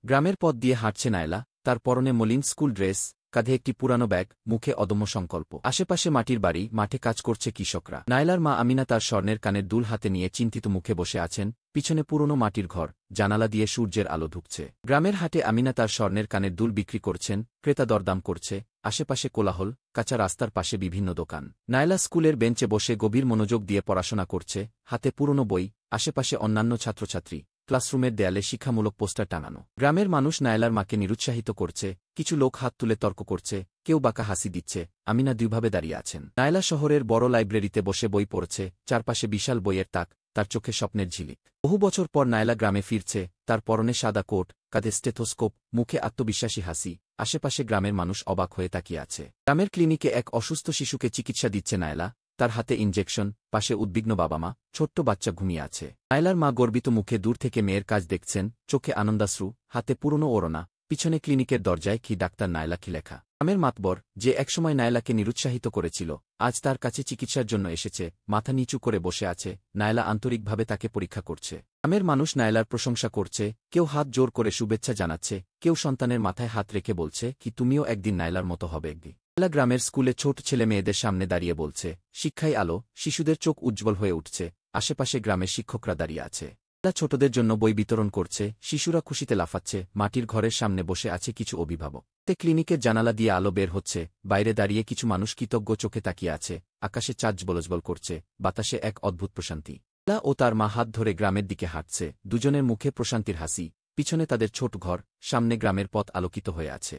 গ্রামের পথ দিয়ে হাঁটছে নায়লা, তার পরনে মলিন স্কুল ড্রেস, কাঁধে একটি পুরানো ব্যাগ, মুখে অদম্য সংকল্প। আশেপাশে মাটির বাড়ি, মাঠে কাজ করছে কৃষকরা। নায়লার মা আমিনা তার স্বর্ণের কানের দুল হাতে নিয়ে চিন্তিত মুখে বসে আছেন, পিছনে পুরনো মাটির ঘর, জানালা দিয়ে সূর্যের আলো ঢুকছে। গ্রামের হাটে আমিনা তার স্বর্ণের কানের দুল বিক্রি করছেন, ক্রেতা দরদাম করছে, আশেপাশে কোলাহল, কাঁচা রাস্তার পাশে বিভিন্ন দোকান। নায়লা স্কুলের বেঞ্চে বসে গভীর মনোযোগ দিয়ে পড়াশোনা করছে, হাতে পুরনো বই, আশেপাশে অন্যান্য ছাত্রছাত্রী। ক্লাসরুমের দেয়ালে শিক্ষামূলক পোস্টার টাঙানো। গ্রামের মানুষ নায়লার মাকে নিরুৎসাহিত করছে, কিছু লোক হাত তুলে তর্ক করছে, কেউ বাঁকা হাসি দিচ্ছে। আমিনা দুইভাবে দাঁড়িয়ে আছেন। নায়লা শহরের বড় লাইব্রেরিতে বসে বই পড়ছে, চারপাশে বিশাল বইয়ের তাক, তার চোখে স্বপ্নের ঝিলিক। বহু বছর পর নায়লা গ্রামে ফিরছে, তার পরনে সাদা কোট, কাঁধে স্টেথোস্কোপ, মুখে আত্মবিশ্বাসী হাসি। আশেপাশে গ্রামের মানুষ অবাক হয়ে তাকিয়ে আছে। গ্রামের ক্লিনিকে এক অসুস্থ শিশুকে চিকিৎসা দিচ্ছে নায়লা, তার হাতে ইনজেকশন, পাশে উদ্বিগ্ন বাবা মা, ছোট্ট বাচ্চা ঘুমিয়ে আছে। নায়লার মা গর্বিত মুখে দূর থেকে মেয়ের কাজ দেখছেন, চোখে আনন্দাশ্রু, হাতে পুরনো ওড়না। পিছনে ক্লিনিকের দরজায় কি ডাক্তার নায়লা কি লেখা। গ্রামের মাতবর, যে একসময় নায়লাকে নিরুৎসাহিত করেছিল, আজ তার কাছে চিকিৎসার জন্য এসেছে, মাথা নিচু করে বসে আছে। নায়লা আন্তরিকভাবে তাকে পরীক্ষা করছে। গ্রামের মানুষ নায়লার প্রশংসা করছে, কেউ হাত জোর করে শুভেচ্ছা জানাচ্ছে, কেউ সন্তানের মাথায় হাত রেখে বলছে কি তুমিও একদিন নায়লার মতো হবে। নায়লা গ্রামের স্কুলে ছোট ছেলে মেয়েদের সামনে দাঁড়িয়ে বলছে, শিক্ষাই আলো। শিশুদের চোখ উজ্জ্বল হয়ে উঠছে। আশেপাশে গ্রামের শিক্ষকরা দাঁড়িয়ে আছে। নায়লা ছোটদের জন্য বই বিতরণ করছে, শিশুরা খুশিতে লাফাচ্ছে। মাটির ঘরের সামনে বসে আছে কিছু অভিভাবক। ক্লিনিকের জানালা দিয়ে আলো বের হচ্ছে, বাইরে দাঁড়িয়ে কিছু মানুষ কৃতজ্ঞ চোখে তাকিয়ে আছে। আকাশে চাঁদ বলজবল করছে, বাতাসে এক অদ্ভুত প্রশান্তি। নায়লা ও তার মা হাত ধরে গ্রামের দিকে হাঁটছে, দুজনের মুখে প্রশান্তির হাসি। পিছনে তাদের ছোট ঘর, সামনে গ্রামের পথ আলোকিত হয়ে আছে।